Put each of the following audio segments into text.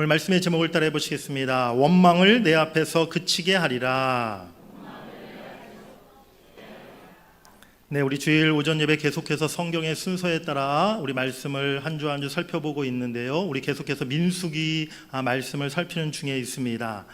오늘 말씀의 제목을 따라해 보시겠습니다. 원망을 내 앞에서 그치게 하리라. 네, 우리 주일 오전 예배 계속해서 성경의 순서에 따라 우리 말씀을 한 주 한 주 살펴보고 있는데요. 우리 계속해서 민수기 말씀을 살피는 중에 있습니다.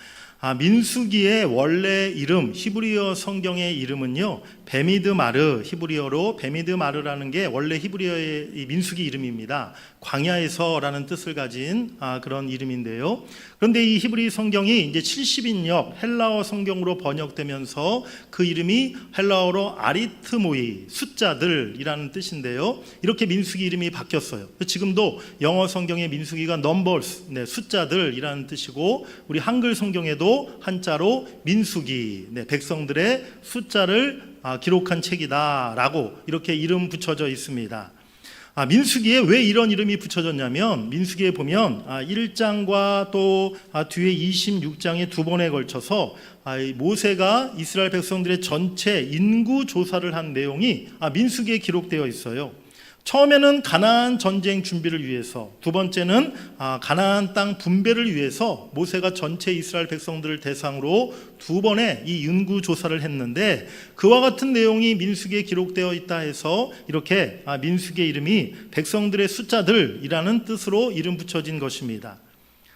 민수기의 원래 이름, 히브리어 성경의 이름은요, 베미드마르, 히브리어로 베미드마르라는 게 원래 히브리어의 이 민수기 이름입니다. 광야에서라는 뜻을 가진 그런 이름인데요. 그런데 이 히브리 성경이 이제 70인역 헬라어 성경으로 번역되면서 그 이름이 헬라어로 아리트모이, 숫자들이라는 뜻인데요. 이렇게 민수기 이름이 바뀌었어요. 지금도 영어 성경의 민수기가 numbers, 숫자들이라는 뜻이고, 우리 한글 성경에도 한자로 민수기, 백성들의 숫자를 기록한 책이다라고 이렇게 이름 붙여져 있습니다. 민수기에 왜 이런 이름이 붙여졌냐면, 민수기에 보면 1장과 또 뒤에 26장에 두 번에 걸쳐서 모세가 이스라엘 백성들의 전체 인구 조사를 한 내용이 민수기에 기록되어 있어요. 처음에는 가나안 전쟁 준비를 위해서, 두 번째는 가나안 땅 분배를 위해서 모세가 전체 이스라엘 백성들을 대상으로 두 번의 이 인구 조사를 했는데, 그와 같은 내용이 민수기에 기록되어 있다 해서 이렇게 민수기의 이름이 백성들의 숫자들이라는 뜻으로 이름 붙여진 것입니다.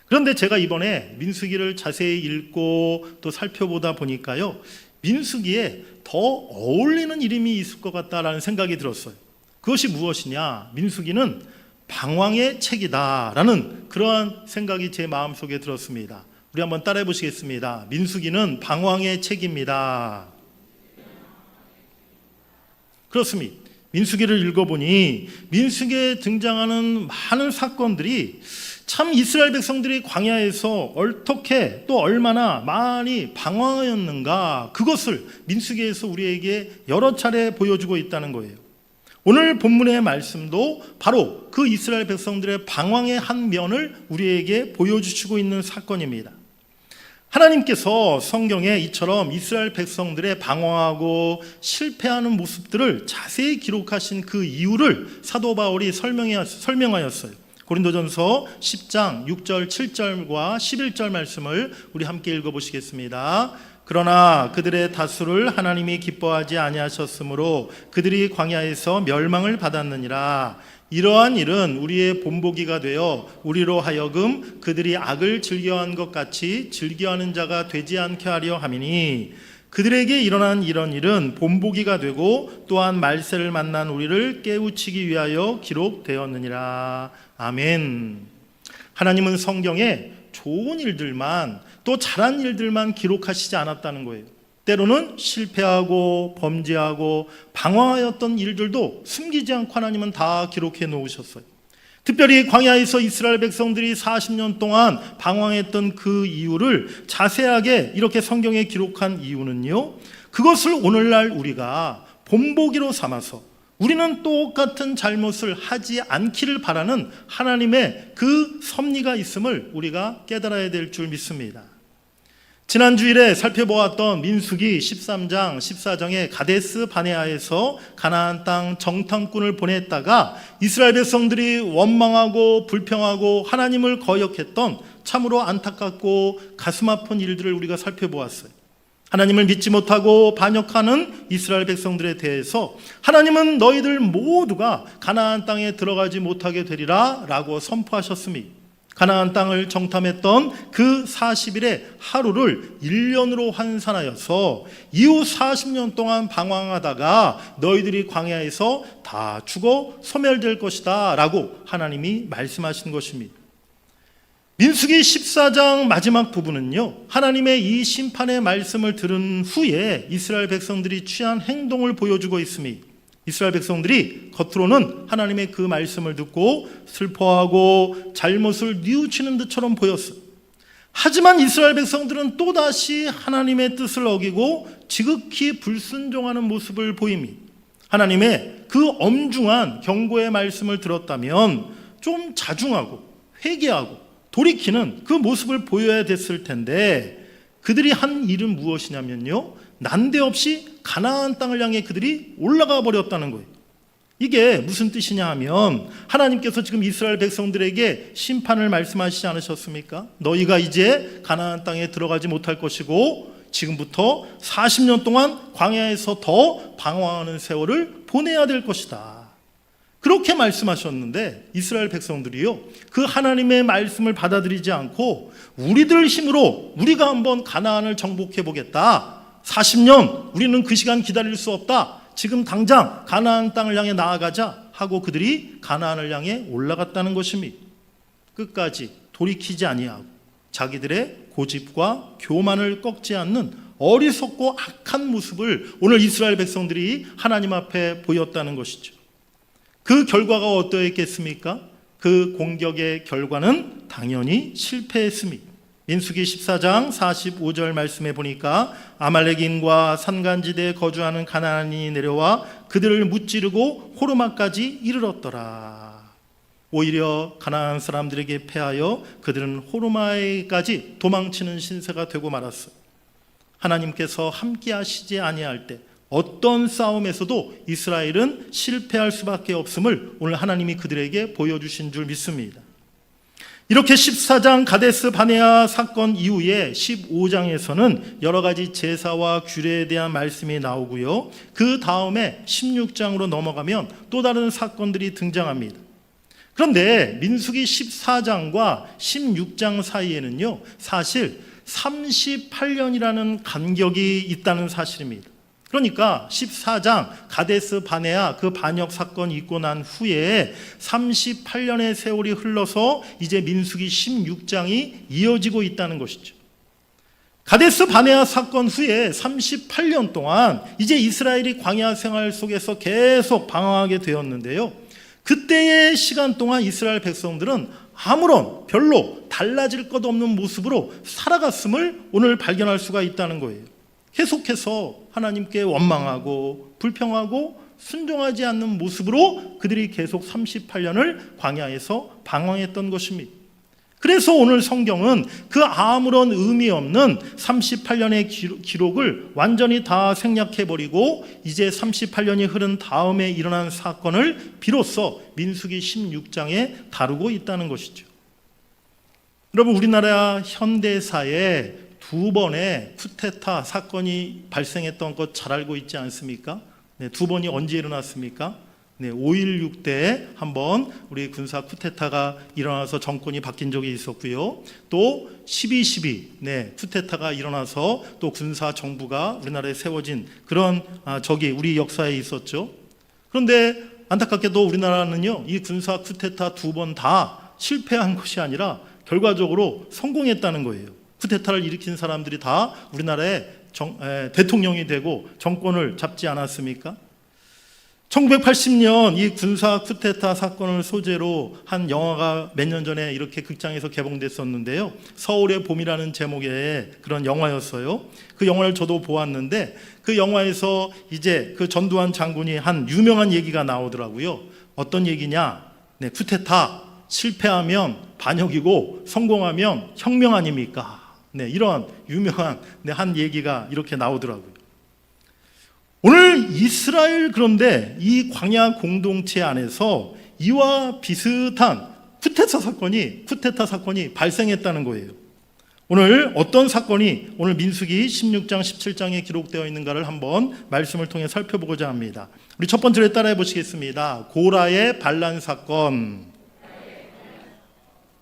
그런데 제가 이번에 민수기를 자세히 읽고 또 살펴보다 보니까요, 민수기에 더 어울리는 이름이 있을 것 같다라는 생각이 들었어요. 그것이 무엇이냐? 민수기는 방황의 책이다라는 그러한 생각이 제 마음속에 들었습니다. 우리 한번 따라해 보시겠습니다. 민수기는 방황의 책입니다. 그렇습니다. 민수기를 읽어보니 민수기에 등장하는 많은 사건들이 참 이스라엘 백성들이 광야에서 어떻게 또 얼마나 많이 방황하였는가, 그것을 민수기에서 우리에게 여러 차례 보여주고 있다는 거예요. 오늘 본문의 말씀도 바로 그 이스라엘 백성들의 방황의 한 면을 우리에게 보여주시고 있는 사건입니다. 하나님께서 성경에 이처럼 이스라엘 백성들의 방황하고 실패하는 모습들을 자세히 기록하신 그 이유를 사도 바울이 설명하였어요. 고린도전서 10장 6절 7절과 11절 말씀을 우리 함께 읽어보시겠습니다. 그러나 그들의 다수를 하나님이 기뻐하지 아니하셨으므로 그들이 광야에서 멸망을 받았느니라. 이러한 일은 우리의 본보기가 되어 우리로 하여금 그들이 악을 즐겨한 것 같이 즐겨하는 자가 되지 않게 하려 함이니, 그들에게 일어난 이런 일은 본보기가 되고 또한 말세를 만난 우리를 깨우치기 위하여 기록되었느니라. 아멘. 하나님은 성경에 좋은 일들만, 또 잘한 일들만 기록하시지 않았다는 거예요. 때로는 실패하고 범죄하고 방황하였던 일들도 숨기지 않고 하나님은 다 기록해 놓으셨어요. 특별히 광야에서 이스라엘 백성들이 40년 동안 방황했던 그 이유를 자세하게 이렇게 성경에 기록한 이유는요, 그것을 오늘날 우리가 본보기로 삼아서 우리는 똑같은 잘못을 하지 않기를 바라는 하나님의 그 섭리가 있음을 우리가 깨달아야 될 줄 믿습니다. 지난 주일에 살펴보았던 민수기 13장 14장의 가데스 바네아에서 가나안 땅 정탐꾼을 보냈다가 이스라엘 백성들이 원망하고 불평하고 하나님을 거역했던 참으로 안타깝고 가슴 아픈 일들을 우리가 살펴보았어요. 하나님을 믿지 못하고 반역하는 이스라엘 백성들에 대해서 하나님은 너희들 모두가 가나안 땅에 들어가지 못하게 되리라 라고 선포하셨습니다. 가나안 땅을 정탐했던 그 40일의 하루를 1년으로 환산하여서 이후 40년 동안 방황하다가 너희들이 광야에서 다 죽어 소멸될 것이다 라고 하나님이 말씀하신 것입니다. 민수기 14장 마지막 부분은요, 하나님의 이 심판의 말씀을 들은 후에 이스라엘 백성들이 취한 행동을 보여주고 있습니다. 이스라엘 백성들이 겉으로는 하나님의 그 말씀을 듣고 슬퍼하고 잘못을 뉘우치는 듯처럼 보였어요. 하지만 이스라엘 백성들은 또다시 하나님의 뜻을 어기고 지극히 불순종하는 모습을 보입니다. 하나님의 그 엄중한 경고의 말씀을 들었다면 좀 자중하고 회개하고 돌이키는 그 모습을 보여야 됐을 텐데, 그들이 한 일은 무엇이냐면요, 난데없이 가나안 땅을 향해 그들이 올라가 버렸다는 거예요. 이게 무슨 뜻이냐 하면 하나님께서 지금 이스라엘 백성들에게 심판을 말씀하시지 않으셨습니까? 너희가 이제 가나안 땅에 들어가지 못할 것이고 지금부터 40년 동안 광야에서 더 방황하는 세월을 보내야 될 것이다. 그렇게 말씀하셨는데 이스라엘 백성들이요, 그 하나님의 말씀을 받아들이지 않고 우리들 힘으로 우리가 한번 가나안을 정복해 보겠다. 40년 우리는 그 시간 기다릴 수 없다. 지금 당장 가나안 땅을 향해 나아가자 하고 그들이 가나안을 향해 올라갔다는 것입니다. 끝까지 돌이키지 아니하고 자기들의 고집과 교만을 꺾지 않는 어리석고 악한 모습을 오늘 이스라엘 백성들이 하나님 앞에 보였다는 것이죠. 그 결과가 어떠했겠습니까? 그 공격의 결과는 당연히 실패했습니다. 민수기 14장 45절 말씀에 보니까 아말렉인과 산간지대에 거주하는 가나안인이 내려와 그들을 무찌르고 호르마까지 이르렀더라. 오히려 가나안 사람들에게 패하여 그들은 호르마에까지 도망치는 신세가 되고 말았어요. 하나님께서 함께 하시지 아니할 때 어떤 싸움에서도 이스라엘은 실패할 수밖에 없음을 오늘 하나님이 그들에게 보여주신 줄 믿습니다. 이렇게 14장 가데스 바네아 사건 이후에 15장에서는 여러 가지 제사와 규례에 대한 말씀이 나오고요. 그 다음에 16장으로 넘어가면 또 다른 사건들이 등장합니다. 그런데 민수기 14장과 16장 사이에는요, 사실 38년이라는 간격이 있다는 사실입니다. 그러니까 14장 가데스 바네아 그 반역 사건이 있고 난 후에 38년의 세월이 흘러서 이제 민수기 16장이 이어지고 있다는 것이죠. 가데스 바네아 사건 후에 38년 동안 이제 이스라엘이 광야 생활 속에서 계속 방황하게 되었는데요. 그때의 시간 동안 이스라엘 백성들은 아무런 별로 달라질 것 없는 모습으로 살아갔음을 오늘 발견할 수가 있다는 거예요. 계속해서 하나님께 원망하고 불평하고 순종하지 않는 모습으로 그들이 계속 38년을 광야에서 방황했던 것입니다. 그래서 오늘 성경은 그 아무런 의미 없는 38년의 기록을 완전히 다 생략해버리고 이제 38년이 흐른 다음에 일어난 사건을 비로소 민수기 16장에 다루고 있다는 것이죠. 여러분, 우리나라 현대사에 2번의 쿠데타 사건이 발생했던 것 잘 알고 있지 않습니까? 네, 2번이 언제 일어났습니까? 네, 5.16 때 한번 우리 군사 쿠데타가 일어나서 정권이 바뀐 적이 있었고요. 또 12.12 네, 쿠데타가 일어나서 또 군사 정부가 우리나라에 세워진 그런 적이 우리 역사에 있었죠. 그런데 안타깝게도 우리나라는요, 이 군사 쿠데타 2번 다 실패한 것이 아니라 결과적으로 성공했다는 거예요. 쿠데타를 일으킨 사람들이 다 우리나라의 대통령이 되고 정권을 잡지 않았습니까? 1980년 이 군사 쿠데타 사건을 소재로 한 영화가 몇 년 전에 이렇게 극장에서 개봉됐었는데요. 서울의 봄이라는 제목의 그런 영화였어요. 그 영화를 저도 보았는데 그 영화에서 이제 그 전두환 장군이 한 유명한 얘기가 나오더라고요. 어떤 얘기냐? 네, 쿠데타 실패하면 반역이고 성공하면 혁명 아닙니까? 네, 이런 유명한 한 얘기가 이렇게 나오더라고요. 오늘 이스라엘 그런데 이 광야 공동체 안에서 이와 비슷한 쿠데타 사건이 발생했다는 거예요. 오늘 어떤 사건이 오늘 민수기 16장 17장에 기록되어 있는가를 한번 말씀을 통해 살펴보고자 합니다. 우리 첫 번째로 따라해 보시겠습니다. 고라의 반란 사건.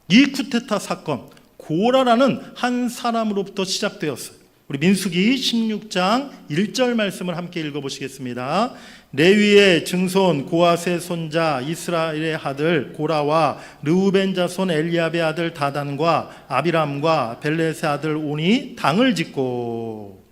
이 쿠데타 사건, 고라라는 한 사람으로부터 시작되었어요. 우리 민수기 16장 1절 말씀을 함께 읽어보시겠습니다. 레위의 증손 고앗의 손자 이스라엘의 아들 고라와 르우벤 자손 엘리압의 아들 다단과 아비람과 벨렛의 아들 온이 당을 짓고.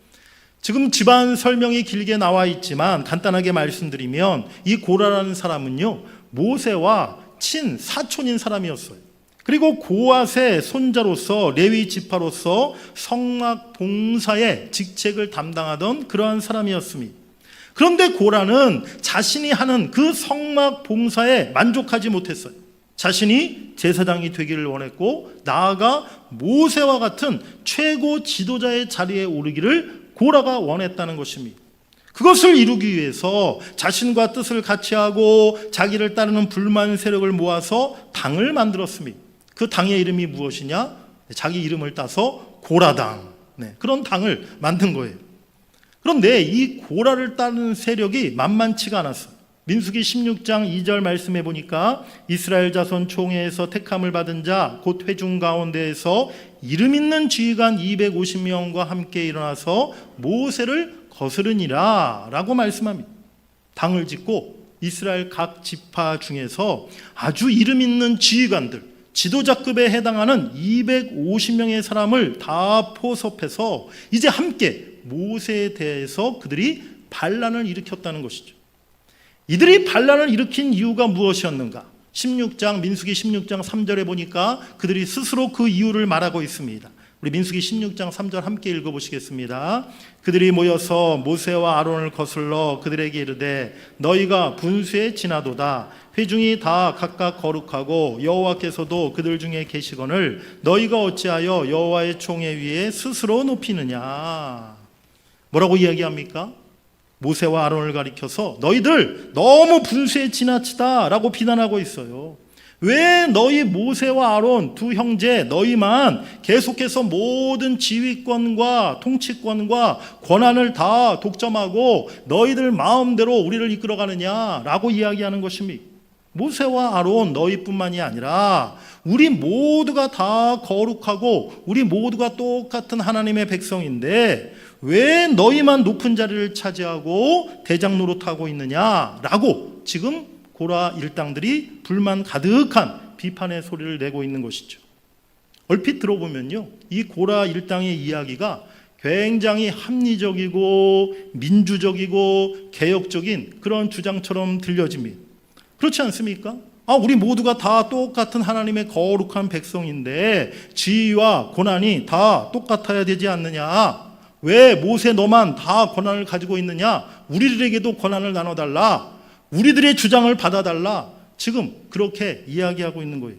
지금 집안 설명이 길게 나와 있지만 간단하게 말씀드리면 이 고라라는 사람은요, 모세와 친사촌인 사람이었어요. 그리고 고앗의 손자로서 레위 지파로서 성막 봉사의 직책을 담당하던 그러한 사람이었습니다. 그런데 고라는 자신이 하는 그 성막 봉사에 만족하지 못했어요. 자신이 제사장이 되기를 원했고 나아가 모세와 같은 최고 지도자의 자리에 오르기를 고라가 원했다는 것입니다. 그것을 이루기 위해서 자신과 뜻을 같이하고 자기를 따르는 불만 세력을 모아서 당을 만들었습니다. 그 당의 이름이 무엇이냐? 자기 이름을 따서 고라당, 그런 당을 만든 거예요. 그런데 이 고라를 따르는 세력이 만만치가 않았어요. 민수기 16장 2절 말씀해 보니까 이스라엘 자손 총회에서 택함을 받은 자 곧 회중 가운데에서 이름 있는 지휘관 250명과 함께 일어나서 모세를 거스르니라 라고 말씀합니다. 당을 짓고 이스라엘 각 지파 중에서 아주 이름 있는 지휘관들, 지도자급에 해당하는 250명의 사람을 다 포섭해서 이제 함께 모세에 대해서 그들이 반란을 일으켰다는 것이죠. 이들이 반란을 일으킨 이유가 무엇이었는가? 민수기 16장 3절에 보니까 그들이 스스로 그 이유를 말하고 있습니다. 우리 민수기 16장 3절 함께 읽어보시겠습니다. 그들이 모여서 모세와 아론을 거슬러 그들에게 이르되 너희가 분수에 지나도다. 회중이 다 각각 거룩하고 여호와께서도 그들 중에 계시거늘 너희가 어찌하여 여호와의 총회 위에 스스로 높이느냐. 뭐라고 이야기합니까? 모세와 아론을 가리켜서 너희들 너무 분수에 지나치다 라고 비난하고 있어요. 왜 너희 모세와 아론 두 형제 너희만 계속해서 모든 지휘권과 통치권과 권한을 다 독점하고 너희들 마음대로 우리를 이끌어가느냐 라고 이야기하는 것입니다. 모세와 아론 너희뿐만이 아니라 우리 모두가 다 거룩하고 우리 모두가 똑같은 하나님의 백성인데 왜 너희만 높은 자리를 차지하고 대장 노릇하고 있느냐라고 지금 고라 일당들이 불만 가득한 비판의 소리를 내고 있는 것이죠. 얼핏 들어보면요, 이 고라 일당의 이야기가 굉장히 합리적이고 민주적이고 개혁적인 그런 주장처럼 들려집니다. 그렇지 않습니까? 우리 모두가 다 똑같은 하나님의 거룩한 백성인데 지위와 권한이 다 똑같아야 되지 않느냐? 왜 모세 너만 다 권한을 가지고 있느냐? 우리들에게도 권한을 나눠달라. 우리들의 주장을 받아달라. 지금 그렇게 이야기하고 있는 거예요.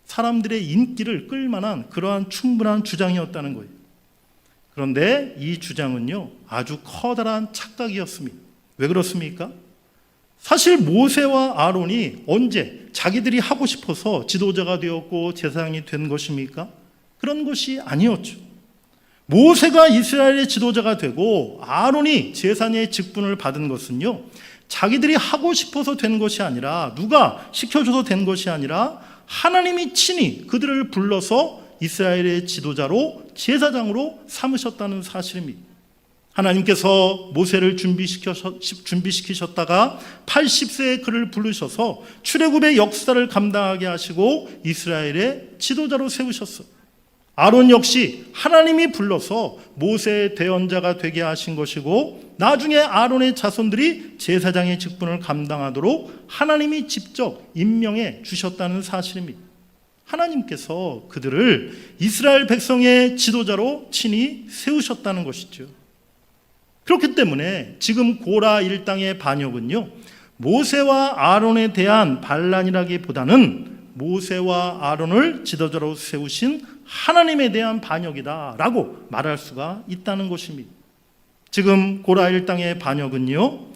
사람들의 인기를 끌만한 그러한 충분한 주장이었다는 거예요. 그런데 이 주장은요, 아주 커다란 착각이었습니다. 왜 그렇습니까? 사실 모세와 아론이 언제 자기들이 하고 싶어서 지도자가 되었고 제사장이 된 것입니까? 그런 것이 아니었죠. 모세가 이스라엘의 지도자가 되고 아론이 제사장의 직분을 받은 것은요, 자기들이 하고 싶어서 된 것이 아니라 누가 시켜줘서 된 것이 아니라 하나님이 친히 그들을 불러서 이스라엘의 지도자로 제사장으로 삼으셨다는 사실입니다. 하나님께서 모세를 준비시키셨다가 80세에 그를 부르셔서 출애굽의 역사를 감당하게 하시고 이스라엘의 지도자로 세우셨어요. 아론 역시 하나님이 불러서 모세의 대언자가 되게 하신 것이고 나중에 아론의 자손들이 제사장의 직분을 감당하도록 하나님이 직접 임명해 주셨다는 사실입니다. 하나님께서 그들을 이스라엘 백성의 지도자로 친히 세우셨다는 것이죠. 그렇기 때문에 지금 고라 일당의 반역은요, 모세와 아론에 대한 반란이라기보다는 모세와 아론을 지도자로 세우신 하나님에 대한 반역이다라고 말할 수가 있다는 것입니다. 지금 고라 일당의 반역은요,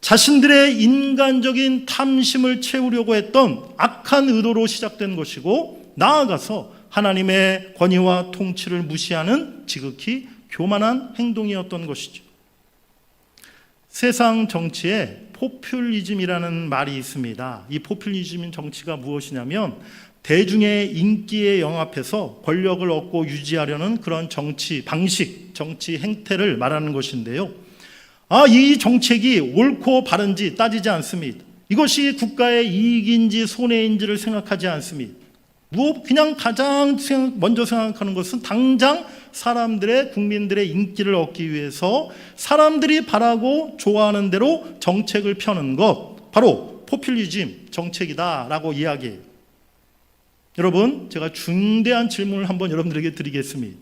자신들의 인간적인 탐심을 채우려고 했던 악한 의도로 시작된 것이고 나아가서 하나님의 권위와 통치를 무시하는 지극히 교만한 행동이었던 것이죠. 세상 정치에 포퓰리즘이라는 말이 있습니다. 이 포퓰리즘 정치가 무엇이냐면 대중의 인기에 영합해서 권력을 얻고 유지하려는 그런 정치 방식, 정치 행태를 말하는 것인데요. 이 정책이 옳고 바른지 따지지 않습니다. 이것이 국가의 이익인지 손해인지를 생각하지 않습니다. 그냥 가장 먼저 생각하는 것은 당장 사람들의, 국민들의 인기를 얻기 위해서 사람들이 바라고 좋아하는 대로 정책을 펴는 것, 바로 포퓰리즘 정책이다라고 이야기해요. 여러분, 제가 중대한 질문을 한번 여러분들에게 드리겠습니다.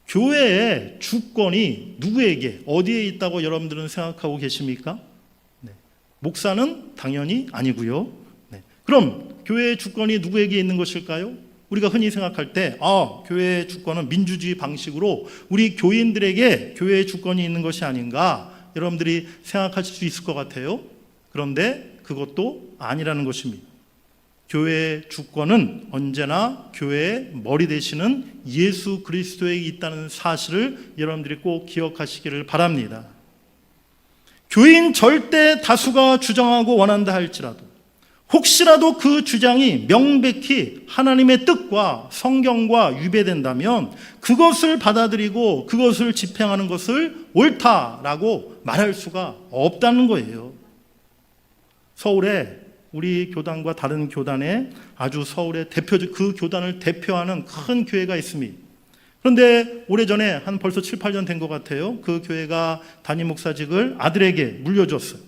교회의 주권이 누구에게, 어디에 있다고 여러분들은 생각하고 계십니까? 목사는 당연히 아니고요. 그럼 교회의 주권이 누구에게 있는 것일까요? 우리가 흔히 생각할 때 교회의 주권은 민주주의 방식으로 우리 교인들에게 교회의 주권이 있는 것이 아닌가, 여러분들이 생각하실 수 있을 것 같아요. 그런데 그것도 아니라는 것입니다. 교회의 주권은 언제나 교회의 머리 되시는 예수 그리스도에 있다는 사실을 여러분들이 꼭 기억하시기를 바랍니다. 교인 절대 다수가 주장하고 원한다 할지라도 혹시라도 그 주장이 명백히 하나님의 뜻과 성경과 위배된다면 그것을 받아들이고 그것을 집행하는 것을 옳다라고 말할 수가 없다는 거예요. 서울에 우리 교단과 다른 교단에 아주 서울의 그 교단을 대표하는 큰 교회가 있습니다. 그런데 오래전에 한 벌써 7, 8년 된 것 같아요. 그 교회가 담임 목사직을 아들에게 물려줬어요.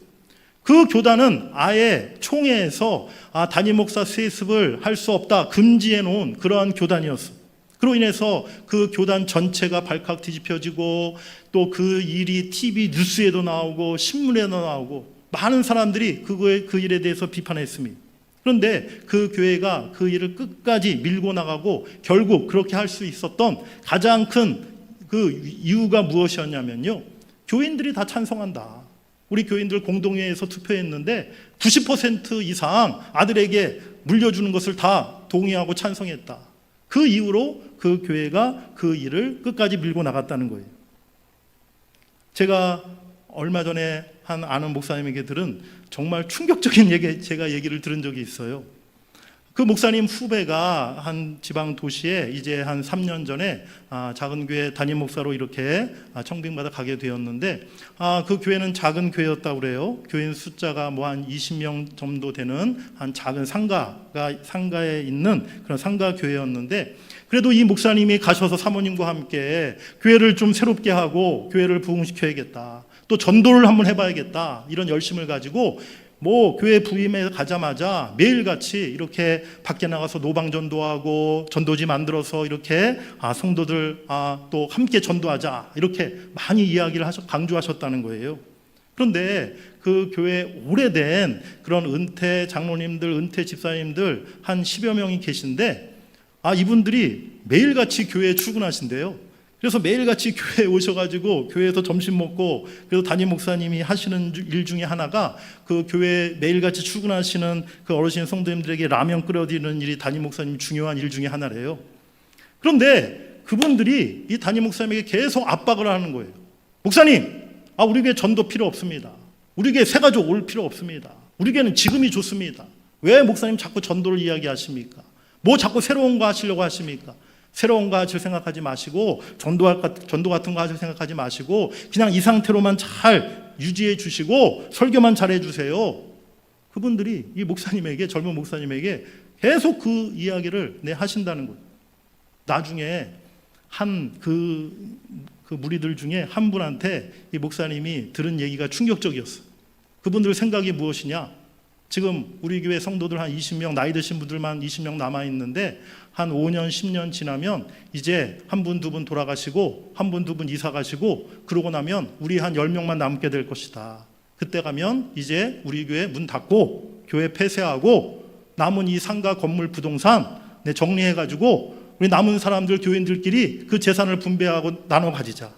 그 교단은 아예 총회에서 담임 목사 세습을 할 수 없다 금지해 놓은 그러한 교단이었어요. 그로 인해서 그 교단 전체가 발칵 뒤집혀지고 또 그 일이 TV 뉴스에도 나오고 신문에도 나오고 많은 사람들이 그 일에 대해서 비판했습니다. 그런데 그 교회가 그 일을 끝까지 밀고 나가고 결국 그렇게 할 수 있었던 가장 큰 그 이유가 무엇이었냐면요. 교인들이 다 찬성한다. 우리 교인들 공동회에서 투표했는데 90% 이상 아들에게 물려주는 것을 다 동의하고 찬성했다. 그 이후로 그 교회가 그 일을 끝까지 밀고 나갔다는 거예요. 제가 얼마 전에 한 아는 목사님에게 들은 정말 충격적인 제가 얘기를 들은 적이 있어요. 그 목사님 후배가 한 지방 도시에 이제 한 3년 전에 작은 교회 담임 목사로 이렇게 청빙받아 가게 되었는데 그 교회는 작은 교회였다고 그래요. 교인 숫자가 뭐 한 20명 정도 되는 한 작은 상가에 있는 그런 상가 교회였는데 그래도 이 목사님이 가셔서 사모님과 함께 교회를 좀 새롭게 하고 교회를 부흥시켜야겠다. 또 전도를 한번 해봐야겠다. 이런 열심을 가지고 뭐 교회 부임에 가자마자 매일같이 이렇게 밖에 나가서 노방전도하고 전도지 만들어서 이렇게 성도들 또 함께 전도하자 이렇게 많이 이야기를 강조하셨다는 거예요. 그런데 그 교회 오래된 그런 은퇴 장로님들, 은퇴 집사님들 한 10여 명이 계신데 이분들이 매일같이 교회에 출근하신대요. 그래서 매일같이 교회에 오셔가지고 교회에서 점심 먹고 그래서 담임 목사님이 하시는 일 중에 하나가 그 교회에 매일같이 출근하시는 그 어르신 성도님들에게 라면 끓여드리는 일이 담임 목사님 중요한 일 중에 하나래요. 그런데 그분들이 이 담임 목사님에게 계속 압박을 하는 거예요. 목사님, 우리 교회 전도 필요 없습니다. 우리 교회 새 가족 올 필요 없습니다. 우리 교회는 지금이 좋습니다. 왜 목사님 자꾸 전도를 이야기하십니까? 뭐 자꾸 새로운 거 하시려고 하십니까? 새로운 거 하실 생각하지 마시고 전도 같은 거 하실 생각하지 마시고 그냥 이 상태로만 잘 유지해 주시고 설교만 잘해 주세요. 그분들이 이 목사님에게 젊은 목사님에게 계속 그 이야기를 하신다는 거예요. 나중에 한 그 무리들 중에 한 분한테 이 목사님이 들은 얘기가 충격적이었어요. 그분들 생각이 무엇이냐? 지금 우리 교회 성도들 한 20명, 나이 드신 분들만 20명 남아있는데 한 5년, 10년 지나면 이제 한 분, 두 분 돌아가시고 한 분, 두 분 이사 가시고 그러고 나면 우리 한 10명만 남게 될 것이다. 그때 가면 이제 우리 교회 문 닫고 교회 폐쇄하고 남은 이 상가 건물 부동산 정리해가지고 우리 남은 사람들 교인들끼리 그 재산을 분배하고 나눠 가지자.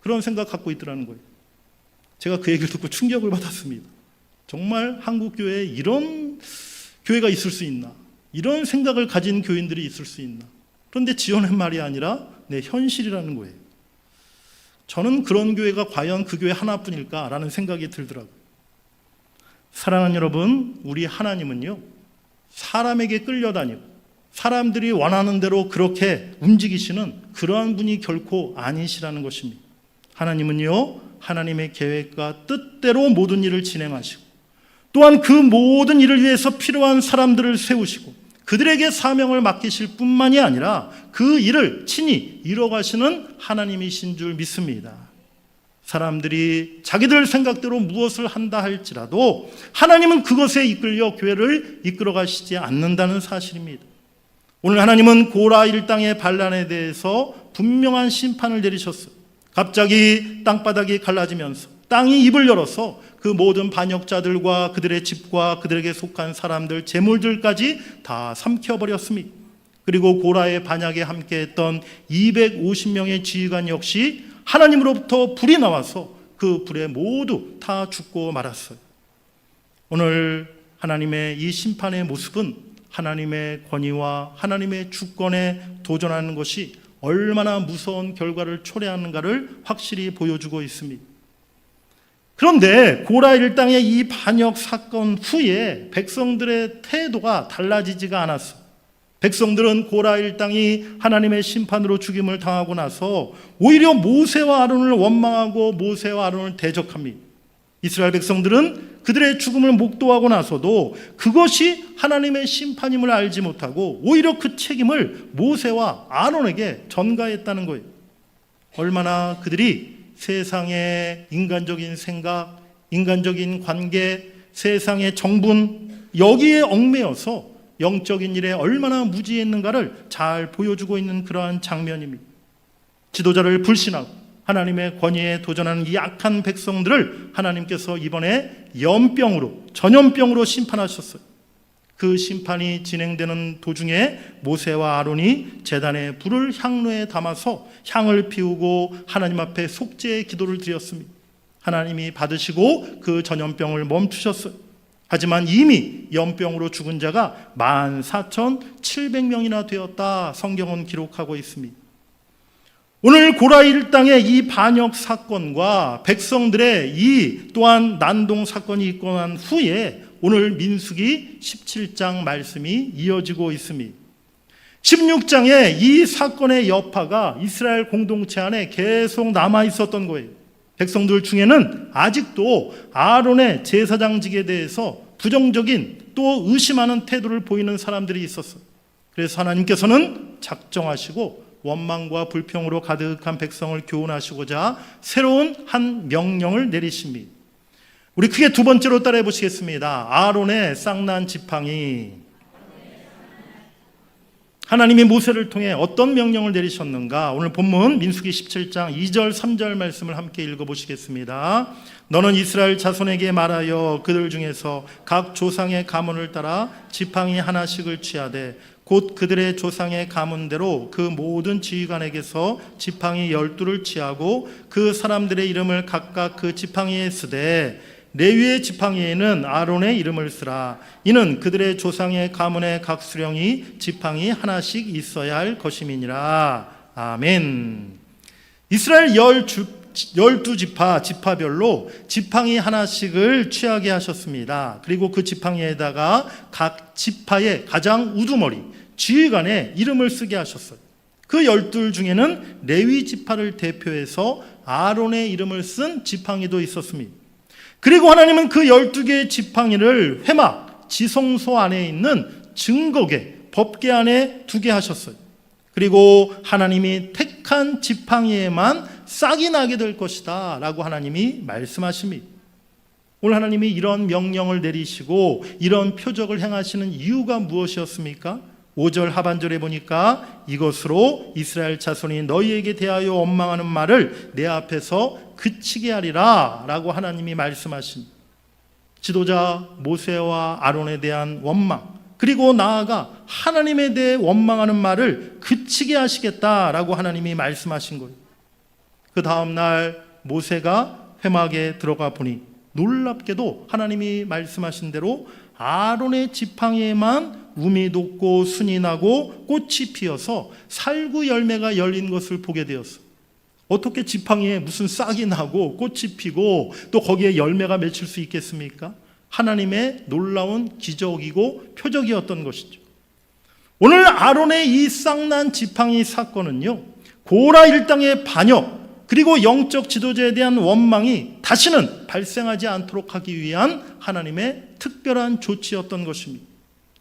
그런 생각 갖고 있더라는 거예요. 제가 그 얘기를 듣고 충격을 받았습니다. 정말 한국 교회에 이런 교회가 있을 수 있나? 이런 생각을 가진 교인들이 있을 수 있나? 그런데 지어낸 말이 아니라 현실이라는 거예요. 저는 그런 교회가 과연 그 교회 하나뿐일까라는 생각이 들더라고요. 사랑하는 여러분, 우리 하나님은요, 사람에게 끌려다니고 사람들이 원하는 대로 그렇게 움직이시는 그러한 분이 결코 아니시라는 것입니다. 하나님은요, 하나님의 계획과 뜻대로 모든 일을 진행하시고 또한 그 모든 일을 위해서 필요한 사람들을 세우시고 그들에게 사명을 맡기실 뿐만이 아니라 그 일을 친히 이뤄가시는 하나님이신 줄 믿습니다. 사람들이 자기들 생각대로 무엇을 한다 할지라도 하나님은 그것에 이끌려 교회를 이끌어 가시지 않는다는 사실입니다. 오늘 하나님은 고라 일당의 반란에 대해서 분명한 심판을 내리셨어요. 갑자기 땅바닥이 갈라지면서 땅이 입을 열어서 그 모든 반역자들과 그들의 집과 그들에게 속한 사람들, 재물들까지 다 삼켜버렸습니다. 그리고 고라의 반역에 함께했던 250명의 지휘관 역시 하나님으로부터 불이 나와서 그 불에 모두 다 죽고 말았어요. 오늘 하나님의 이 심판의 모습은 하나님의 권위와 하나님의 주권에 도전하는 것이 얼마나 무서운 결과를 초래하는가를 확실히 보여주고 있습니다. 그런데 고라 일당의 이 반역 사건 후에 백성들의 태도가 달라지지가 않았어요. 백성들은 고라 일당이 하나님의 심판으로 죽임을 당하고 나서 오히려 모세와 아론을 원망하고 모세와 아론을 대적합니다. 이스라엘 백성들은 그들의 죽음을 목도하고 나서도 그것이 하나님의 심판임을 알지 못하고 오히려 그 책임을 모세와 아론에게 전가했다는 거예요. 얼마나 그들이 세상의 인간적인 생각, 인간적인 관계, 세상의 정분, 여기에 얽매여서 영적인 일에 얼마나 무지했는가를 잘 보여주고 있는 그러한 장면입니다. 지도자를 불신하고 하나님의 권위에 도전하는 이 악한 백성들을 하나님께서 이번에 연병으로, 전염병으로 심판하셨어요. 그 심판이 진행되는 도중에 모세와 아론이 제단에 불을 향로에 담아서 향을 피우고 하나님 앞에 속죄의 기도를 드렸습니다. 하나님이 받으시고 그 전염병을 멈추셨어요. 하지만 이미 연병으로 죽은 자가 14,700명이나 되었다 성경은 기록하고 있습니다. 오늘 고라 일당의 이 반역 사건과 백성들의 이 또한 난동 사건이 있고 난 후에 오늘 민수기 17장 말씀이 이어지고 있습니다. 16장에 이 사건의 여파가 이스라엘 공동체 안에 계속 남아 있었던 거예요. 백성들 중에는 아직도 아론의 제사장직에 대해서 부정적인 또 의심하는 태도를 보이는 사람들이 있었어요. 그래서 하나님께서는 작정하시고 원망과 불평으로 가득한 백성을 교훈하시고자 새로운 한 명령을 내리십니다. 우리 크게 두 번째로 따라해 보시겠습니다. 아론의 쌍난 지팡이. 하나님이 모세를 통해 어떤 명령을 내리셨는가? 오늘 본문 민수기 17장 2절 3절 말씀을 함께 읽어보시겠습니다. 너는 이스라엘 자손에게 말하여 그들 중에서 각 조상의 가문을 따라 지팡이 하나씩을 취하되 곧 그들의 조상의 가문대로 그 모든 지휘관에게서 지팡이 12를 취하고 그 사람들의 이름을 각각 그 지팡이에 쓰되 레위의 지팡이에는 아론의 이름을 쓰라. 이는 그들의 조상의 가문의 각 수령이 지팡이 하나씩 있어야 할 것임이니라. 아멘. 이스라엘 12지파 지파별로 지팡이 하나씩을 취하게 하셨습니다. 그리고 그 지팡이에다가 각 지파의 가장 우두머리 지휘관의 이름을 쓰게 하셨어요. 그 12 중에는 레위 지파를 대표해서 아론의 이름을 쓴 지팡이도 있었습니다. 그리고 하나님은 그 12개의 지팡이를 회막 지성소 안에 있는 증거계 법궤 안에 두게 하셨어요. 그리고 하나님이 택한 지팡이에만 싹이 나게 될 것이다 라고 하나님이 말씀하십니다. 오늘 하나님이 이런 명령을 내리시고 이런 표적을 행하시는 이유가 무엇이었습니까? 5절 하반절에 보니까 이것으로 이스라엘 자손이 너희에게 대하여 원망하는 말을 내 앞에서 그치게 하리라 라고 하나님이 말씀하십니다. 지도자 모세와 아론에 대한 원망, 그리고 나아가 하나님에 대해 원망하는 말을 그치게 하시겠다라고 하나님이 말씀하신 거예요. 그 다음날 모세가 회막에 들어가 보니 놀랍게도 하나님이 말씀하신 대로 아론의 지팡이에만 움이 돋고 순이 나고 꽃이 피어서 살구 열매가 열린 것을 보게 되었어요. 어떻게 지팡이에 무슨 싹이 나고 꽃이 피고 또 거기에 열매가 맺힐 수 있겠습니까? 하나님의 놀라운 기적이고 표적이었던 것이죠. 오늘 아론의 이 쌍난 지팡이 사건은요, 고라 일당의 반역 그리고 영적 지도자에 대한 원망이 다시는 발생하지 않도록 하기 위한 하나님의 특별한 조치였던 것입니다.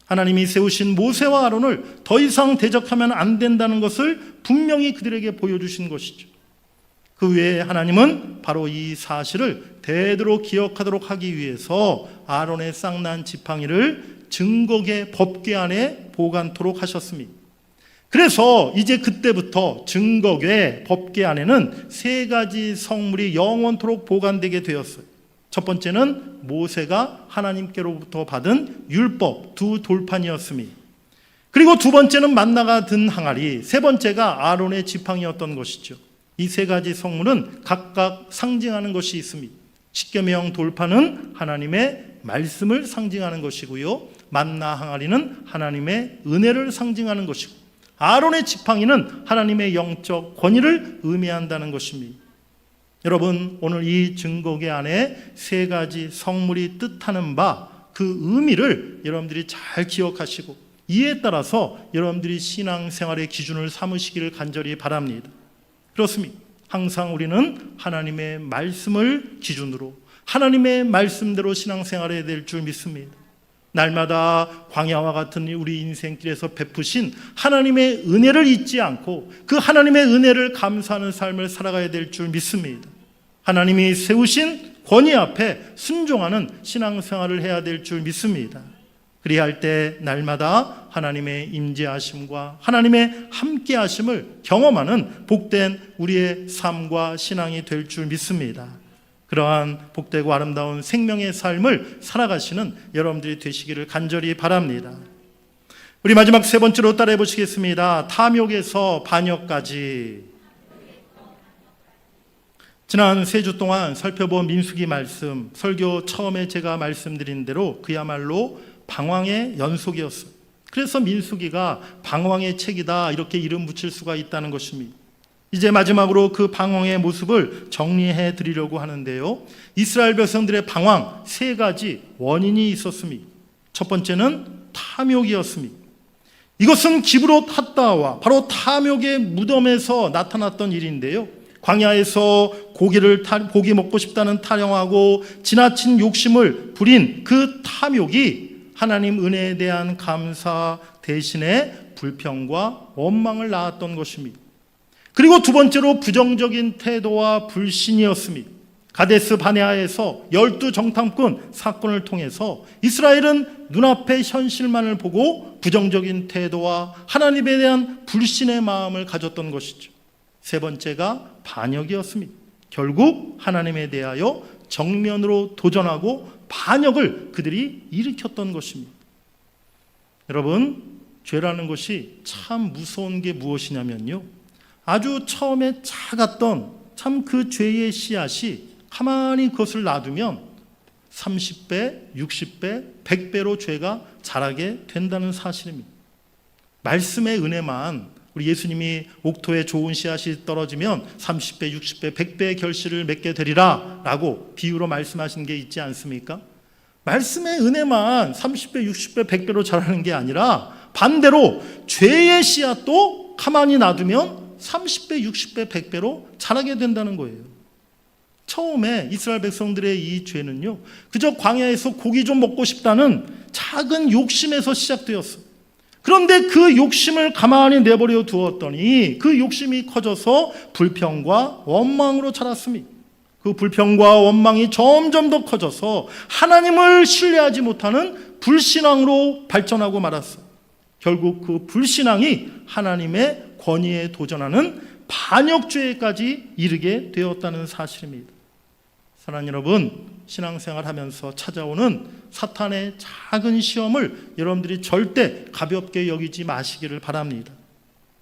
하나님이 세우신 모세와 아론을 더 이상 대적하면 안 된다는 것을 분명히 그들에게 보여주신 것이죠. 그 외에 하나님은 바로 이 사실을 대대로 기억하도록 하기 위해서 아론의 쌍난 지팡이를 증거계 법궤 안에 보관토록 하셨습니다. 그래서 이제 그때부터 증거궤 법궤 안에는 세 가지 성물이 영원토록 보관되게 되었어요. 첫 번째는 모세가 하나님께로부터 받은 율법 두 돌판이었습니다. 그리고 두 번째는 만나가 든 항아리, 세 번째가 아론의 지팡이였던 것이죠. 이 세 가지 성물은 각각 상징하는 것이 있습니다. 십계명 돌파는 하나님의 말씀을 상징하는 것이고요, 만나 항아리는 하나님의 은혜를 상징하는 것이고, 아론의 지팡이는 하나님의 영적 권위를 의미한다는 것입니다. 여러분, 오늘 이 증거계 안에 세 가지 성물이 뜻하는 바, 그 의미를 여러분들이 잘 기억하시고 이에 따라서 여러분들이 신앙생활의 기준을 삼으시기를 간절히 바랍니다. 그렇습니다. 항상 우리는 하나님의 말씀을 기준으로 하나님의 말씀대로 신앙생활해야 될 줄 믿습니다. 날마다 광야와 같은 우리 인생길에서 베푸신 하나님의 은혜를 잊지 않고 그 하나님의 은혜를 감사하는 삶을 살아가야 될 줄 믿습니다. 하나님이 세우신 권위 앞에 순종하는 신앙생활을 해야 될 줄 믿습니다. 그리할 때 날마다 하나님의 임재하심과 하나님의 함께하심을 경험하는 복된 우리의 삶과 신앙이 될 줄 믿습니다. 그러한 복되고 아름다운 생명의 삶을 살아가시는 여러분들이 되시기를 간절히 바랍니다. 우리 마지막 세 번째로 따라해 보시겠습니다. 탐욕에서 반역까지. 지난 3주 동안 살펴본 민수기 말씀, 설교 처음에 제가 말씀드린 대로 그야말로 방황의 연속이었어요. 그래서 민수기가 방황의 책이다 이렇게 이름 붙일 수가 있다는 것입니다. 이제 마지막으로 그 방황의 모습을 정리해 드리려고 하는데요, 이스라엘 백성들의 방황 세 가지 원인이 있었습니다. 첫 번째는 탐욕이었습니다. 이것은 기브롯 핫다와 바로 탐욕의 무덤에서 나타났던 일인데요, 광야에서 고기 먹고 싶다는 타령하고 지나친 욕심을 부린 그 탐욕이 하나님 은혜에 대한 감사 대신에 불평과 원망을 낳았던 것입니다. 그리고 두 번째로 부정적인 태도와 불신이었습니다. 가데스 바네아에서 12정탐꾼 사건을 통해서 이스라엘은 눈앞의 현실만을 보고 부정적인 태도와 하나님에 대한 불신의 마음을 가졌던 것이죠. 세 번째가 반역이었습니다. 결국 하나님에 대하여 정면으로 도전하고 반역을 그들이 일으켰던 것입니다. 여러분, 죄라는 것이 참 무서운 게 무엇이냐면요, 아주 처음에 작았던 참 그 죄의 씨앗이 가만히 그것을 놔두면 30배, 60배, 100배로 죄가 자라게 된다는 사실입니다. 말씀의 은혜만, 우리 예수님이 옥토에 좋은 씨앗이 떨어지면 30배, 60배, 100배의 결실을 맺게 되리라 라고 비유로 말씀하신 게 있지 않습니까? 말씀의 은혜만 30배, 60배, 100배로 자라는 게 아니라 반대로 죄의 씨앗도 가만히 놔두면 30배, 60배, 100배로 자라게 된다는 거예요. 처음에 이스라엘 백성들의 이 죄는요, 그저 광야에서 고기 좀 먹고 싶다는 작은 욕심에서 시작되었어요. 그런데 그 욕심을 가만히 내버려 두었더니 그 욕심이 커져서 불평과 원망으로 자랐습니다. 그 불평과 원망이 점점 더 커져서 하나님을 신뢰하지 못하는 불신앙으로 발전하고 말았어요. 결국 그 불신앙이 하나님의 권위에 도전하는 반역죄까지 이르게 되었다는 사실입니다. 사랑하는 여러분, 신앙생활 하면서 찾아오는 사탄의 작은 시험을 여러분들이 절대 가볍게 여기지 마시기를 바랍니다.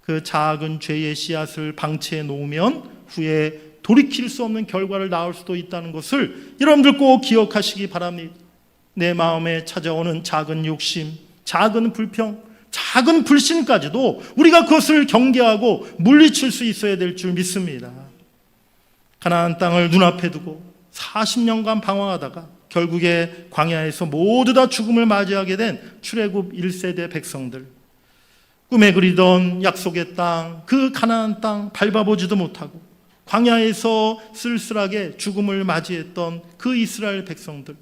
그 작은 죄의 씨앗을 방치해 놓으면 후에 돌이킬 수 없는 결과를 낳을 수도 있다는 것을 여러분들 꼭 기억하시기 바랍니다. 내 마음에 찾아오는 작은 욕심, 작은 불평, 작은 불신까지도 우리가 그것을 경계하고 물리칠 수 있어야 될 줄 믿습니다. 가나안 땅을 눈앞에 두고 40년간 방황하다가 결국에 광야에서 모두 다 죽음을 맞이하게 된 출애굽 1세대 백성들, 꿈에 그리던 약속의 땅, 그 가나안 땅 밟아보지도 못하고 광야에서 쓸쓸하게 죽음을 맞이했던 그 이스라엘 백성들,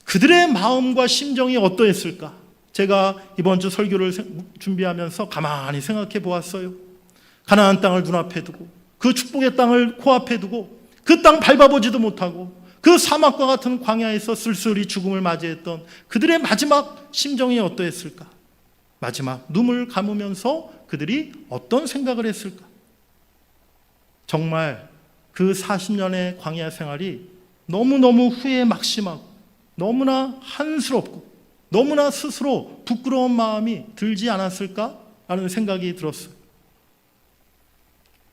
그들의 마음과 심정이 어떠했을까? 제가 이번 주 설교를 준비하면서 가만히 생각해 보았어요. 가나안 땅을 눈앞에 두고 그 축복의 땅을 코앞에 두고 그 땅 밟아보지도 못하고 그 사막과 같은 광야에서 쓸쓸히 죽음을 맞이했던 그들의 마지막 심정이 어떠했을까? 마지막 눈물 감으면서 그들이 어떤 생각을 했을까? 정말 그 40년의 광야 생활이 너무너무 후회에 막심하고 너무나 한스럽고 너무나 스스로 부끄러운 마음이 들지 않았을까? 라는 생각이 들었어요.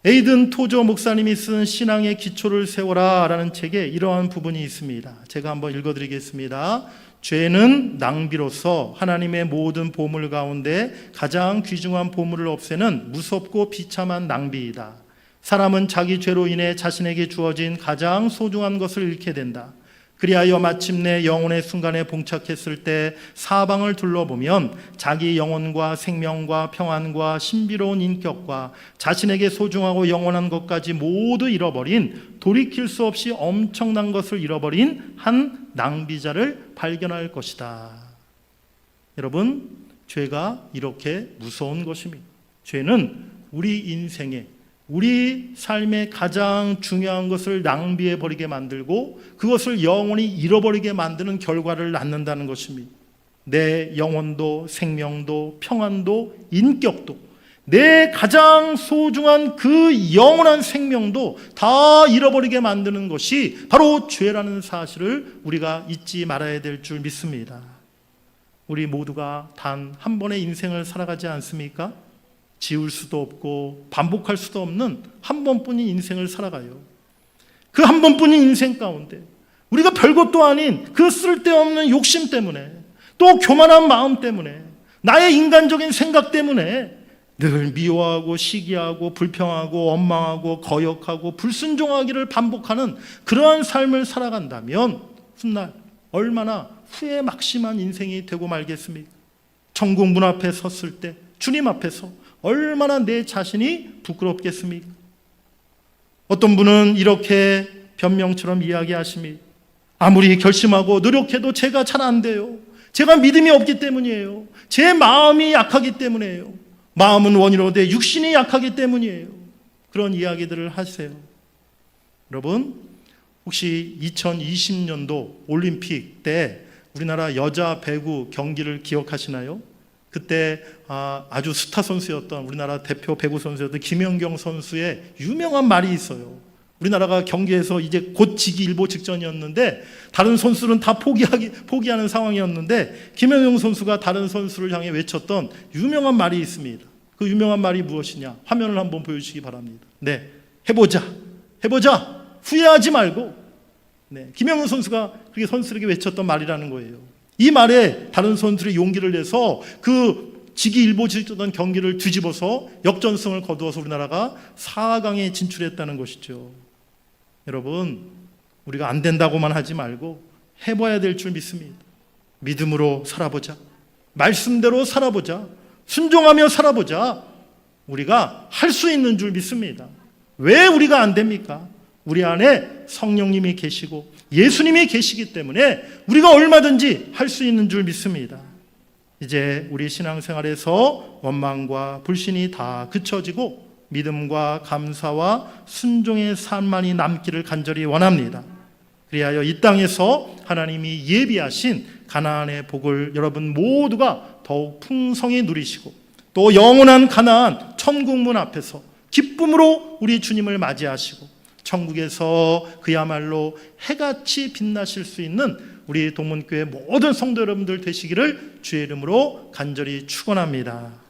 에이든 토저 목사님이 쓴 신앙의 기초를 세워라 라는 책에 이러한 부분이 있습니다. 제가 한번 읽어드리겠습니다. 죄는 낭비로서 하나님의 모든 보물 가운데 가장 귀중한 보물을 없애는 무섭고 비참한 낭비이다. 사람은 자기 죄로 인해 자신에게 주어진 가장 소중한 것을 잃게 된다. 그리하여 마침내 영혼의 순간에 봉착했을 때 사방을 둘러보면 자기 영혼과 생명과 평안과 신비로운 인격과 자신에게 소중하고 영원한 것까지 모두 잃어버린, 돌이킬 수 없이 엄청난 것을 잃어버린 한 낭비자를 발견할 것이다. 여러분, 죄가 이렇게 무서운 것입니다. 죄는 우리 인생에, 우리 삶의 가장 중요한 것을 낭비해 버리게 만들고 그것을 영원히 잃어버리게 만드는 결과를 낳는다는 것입니다. 내 영혼도 생명도 평안도 인격도 내 가장 소중한 그 영원한 생명도 다 잃어버리게 만드는 것이 바로 죄라는 사실을 우리가 잊지 말아야 될 줄 믿습니다. 우리 모두가 단 한 번의 인생을 살아가지 않습니까? 지울 수도 없고 반복할 수도 없는 한 번뿐인 인생을 살아가요. 그 한 번뿐인 인생 가운데 우리가 별것도 아닌 그 쓸데없는 욕심 때문에, 또 교만한 마음 때문에, 나의 인간적인 생각 때문에 늘 미워하고 시기하고 불평하고 원망하고 거역하고 불순종하기를 반복하는 그러한 삶을 살아간다면 훗날 얼마나 후회 막심한 인생이 되고 말겠습니까? 천국 문 앞에 섰을 때 주님 앞에서 얼마나 내 자신이 부끄럽겠습니까? 어떤 분은 이렇게 변명처럼 이야기하십니다. 아무리 결심하고 노력해도 제가 잘 안 돼요. 제가 믿음이 없기 때문이에요. 제 마음이 약하기 때문이에요. 마음은 원이로되 육신이 약하기 때문이에요. 그런 이야기들을 하세요. 여러분, 혹시 2020년도 올림픽 때 우리나라 여자 배구 경기를 기억하시나요? 그때 아주 스타 선수였던 우리나라 대표 배구 선수였던 김연경 선수의 유명한 말이 있어요. 우리나라가 경기에서 이제 곧 지기 일보 직전이었는데 다른 선수는 다 포기하는 상황이었는데 김연경 선수가 다른 선수를 향해 외쳤던 유명한 말이 있습니다. 그 유명한 말이 무엇이냐? 화면을 한번 보여주시기 바랍니다. 네, 해보자. 후회하지 말고. 네, 김연경 선수가 그렇게 선수에게 외쳤던 말이라는 거예요. 이 말에 다른 선수들이 용기를 내서 그 지기 일보 직전 경기를 뒤집어서 역전승을 거두어서 우리나라가 4강에 진출했다는 것이죠. 여러분, 우리가 안 된다고만 하지 말고 해봐야 될 줄 믿습니다. 믿음으로 살아보자. 말씀대로 살아보자. 순종하며 살아보자. 우리가 할 수 있는 줄 믿습니다. 왜 우리가 안 됩니까? 우리 안에 성령님이 계시고 예수님이 계시기 때문에 우리가 얼마든지 할 수 있는 줄 믿습니다. 이제 우리 신앙생활에서 원망과 불신이 다 그쳐지고 믿음과 감사와 순종의 삶만이 남기를 간절히 원합니다. 그리하여 이 땅에서 하나님이 예비하신 가나안의 복을 여러분 모두가 더욱 풍성히 누리시고 또 영원한 가나안 천국 문 앞에서 기쁨으로 우리 주님을 맞이하시고 천국에서 그야말로 해같이 빛나실 수 있는 우리 동문교회 모든 성도 여러분들 되시기를 주의 이름으로 간절히 축원합니다.